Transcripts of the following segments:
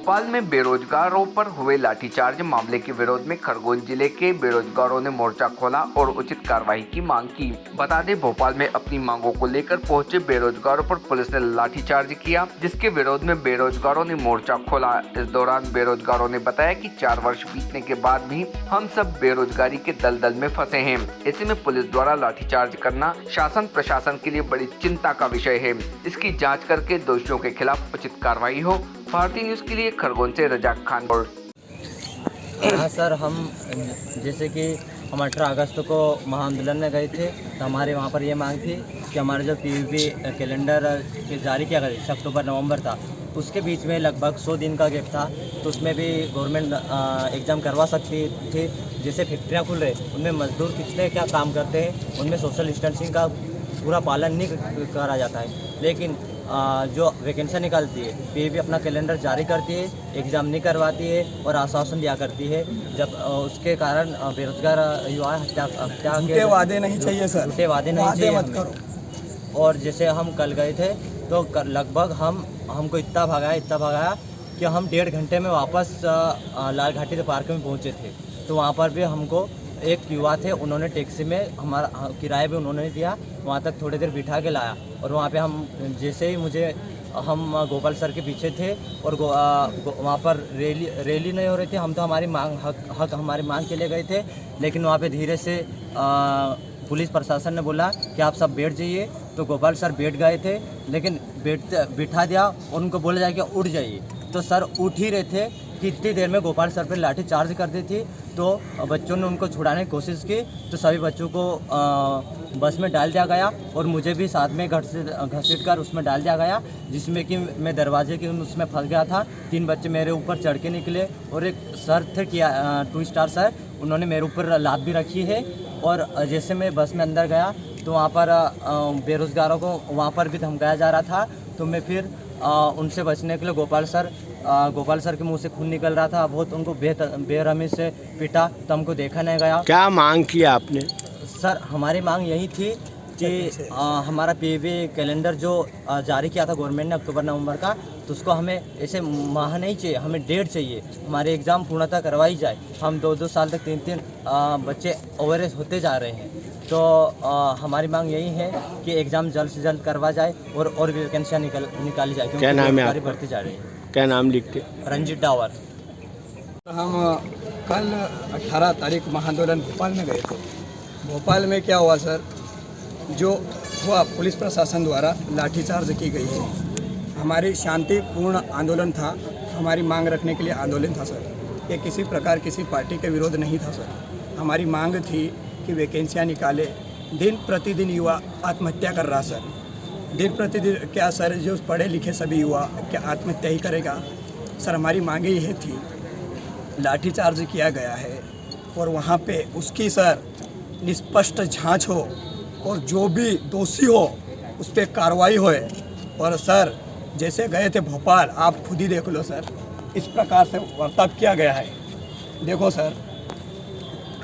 भोपाल में बेरोजगारों पर हुए लाठीचार्ज मामले के विरोध में खरगोन जिले के बेरोजगारों ने मोर्चा खोला और उचित कार्रवाई की मांग की। बता दें, भोपाल में अपनी मांगों को लेकर पहुंचे बेरोजगारों पर पुलिस ने लाठीचार्ज किया, जिसके विरोध में बेरोजगारों ने मोर्चा खोला। इस दौरान बेरोजगारों ने बताया कि 4 वर्ष बीतने के बाद भी हम सब बेरोजगारी के दलदल में फंसे हैं। ऐसे में पुलिस द्वारा लाठीचार्ज करना शासन प्रशासन के लिए बड़ी चिंता का विषय है। इसकी जाँच करके दोषियों के खिलाफ उचित कार्रवाई हो। भारतीय न्यूज़ के लिए खरगोन से रजाक खान। हाँ सर, हम जैसे कि हम 18 अगस्त को महाआंदोलन में गए थे, तो हमारे वहाँ पर ये मांग थी कि हमारा जो पीवीपी कैलेंडर जारी किया गया अक्टूबर नवंबर था, उसके बीच में लगभग 100 दिन का गैप था, तो उसमें भी गवर्नमेंट एग्ज़ाम करवा सकती थी। जैसे फैक्ट्रियाँ खुल रहे, उनमें मजदूर कितने क्या काम करते हैं, उनमें सोशल डिस्टेंसिंग का पूरा पालन नहीं करा जाता है। लेकिन जो वैकेंसी निकालती है, पीवीपी अपना कैलेंडर जारी करती है, एग्ज़ाम नहीं करवाती है और आश्वासन दिया करती है। जब उसके कारण बेरोजगार युवा हत्या के वादे नहीं चाहिए सर, झूठे वादे नहीं चाहिए मत करो। और जैसे हम कल गए थे तो लगभग हमको इतना भगाया कि हम 1.5 घंटे में वापस लाल घाटी पार्क में पहुँचे थे। तो वहाँ पर भी हमको एक युवा थे, उन्होंने टैक्सी में हमारा किराया भी उन्होंने दिया, वहाँ तक थोड़ी देर बिठा के लाया। और वहाँ पे हम जैसे ही हम गोपाल सर के पीछे थे और वहाँ पर रैली नहीं हो रही थी, हम तो हमारी हमारी मांग के लिए गए थे। लेकिन वहाँ पे धीरे से पुलिस प्रशासन ने बोला कि आप सब बैठ जाइए, तो गोपाल सर बैठ गए थे। लेकिन बिठा दिया और उनको बोला जाए कि उठ जाइए, तो सर उठ ही रहे थे कि इतनी देर में गोपाल सर पर लाठी चार्ज कर दी थी। तो बच्चों ने उनको छुड़ाने की कोशिश की, तो सभी बच्चों को बस में डाल दिया गया और मुझे भी साथ में घसीट कर उसमें डाल दिया गया, जिसमें कि मैं दरवाजे के उसमें फंस गया था। 3 बच्चे मेरे ऊपर चढ़ के निकले और एक सर थे कि 2 स्टार सर, उन्होंने मेरे ऊपर लात भी रखी है। और जैसे मैं बस में अंदर गया तो वहाँ पर बेरोज़गारों को वहाँ पर भी धमकाया जा रहा था। तो मैं फिर उनसे बचने के लिए गोपाल सर के मुंह से खून निकल रहा था, बहुत उनको बेरहमी से पीटा, तो हमको देखा नहीं गया। क्या मांग किया आपने? सर, हमारी मांग यही थी कि हमारा पीवीपी कैलेंडर जो जारी किया था गवर्नमेंट ने अक्टूबर नवंबर का, तो उसको हमें ऐसे माह नहीं चाहिए, हमें डेट चाहिए। हमारे एग्ज़ाम पूर्णतः करवाई जाए। हम 2-2 साल तक 3-3 बच्चे ओवरेज होते जा रहे हैं। तो हमारी मांग यही है कि एग्ज़ाम जल्द से जल्द करवा जाए और भी वैकेंसियाँ निकाली जाए, क्योंकि बेरोजगारी बढ़ती जा रही है। क्या नाम लिखते? रंजीत डावर। हम कल 18 तारीख महाआंदोलन भोपाल में गए थे। भोपाल में क्या हुआ सर, जो हुआ पुलिस प्रशासन द्वारा लाठीचार्ज की गई है। हमारी शांतिपूर्ण आंदोलन था, हमारी मांग रखने के लिए आंदोलन था सर। ये किसी प्रकार किसी पार्टी के विरोध नहीं था सर। हमारी मांग थी कि वैकेंसियाँ निकाले। दिन प्रतिदिन युवा आत्महत्या कर रहा सर। दिन प्रतिदिन क्या सर, जो पढ़े लिखे सभी युवा क्या आत्महत्या ही करेगा सर? हमारी मांगे यह थी, लाठीचार्ज किया गया है और वहाँ पे उसकी सर निष्पक्ष जांच हो और जो भी दोषी हो उस पर कार्रवाई होए। और सर, जैसे गए थे भोपाल, आप खुद ही देख लो सर, इस प्रकार से बर्ताव किया गया है। देखो सर,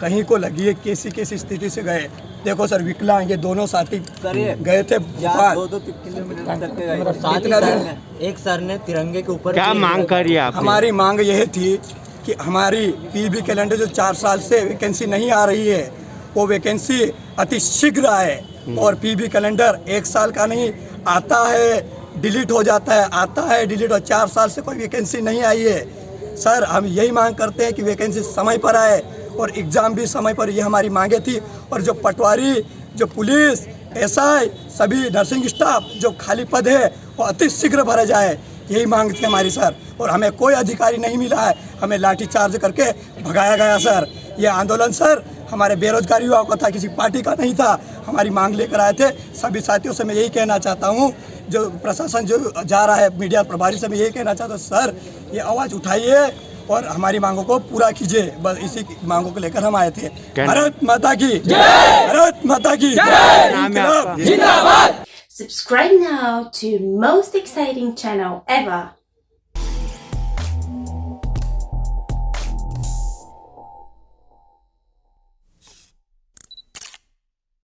कहीं को लगी है कैसी स्थिति से गए। देखो सर, विकलांग ये दोनों साथी गए थे भोपाल। 2-2 किलोमीटर तक गए। एक सर ने तिरंगे के ऊपर क्या मांग करी आपने? हमारी मांग यह थी कि हमारी पीवीपी कैलेंडर जो 4 साल से वैकेंसी नहीं आ रही है, वो वैकेंसी अति शीघ्र आए। और पीवीपी कैलेंडर 1 साल का नहीं, आता है डिलीट हो जाता है, आता है डिलीट हो। 4 साल से कोई वैकेंसी नहीं आई है सर। हम यही मांग करते हैं कि वैकेंसी समय पर आए और एग्ज़ाम भी समय पर, ये हमारी मांगे थी। और जो पटवारी, जो पुलिस, एसआई, सभी नर्सिंग स्टाफ जो खाली पद है वो अति शीघ्र भरा जाए, यही मांग थी हमारी सर। और हमें कोई अधिकारी नहीं मिला है, हमें लाठीचार्ज करके भगाया गया सर। ये आंदोलन सर हमारे बेरोजगार युवाओं का था, किसी पार्टी का नहीं था। हमारी मांग लेकर आए थे। सभी साथियों से मैं यही कहना चाहता हूँ, जो प्रशासन जो जा रहा है, मीडिया प्रभारी से मैं यही कहना चाहता हूँ, सर ये आवाज़ उठाइए और हमारी मांगों को पूरा कीजिए। बस इसी मांगों को लेकर हम आए थे। भारत माता की जय, भारत माता की जय, जिंदाबाद। Subscribe now to most exciting channel ever.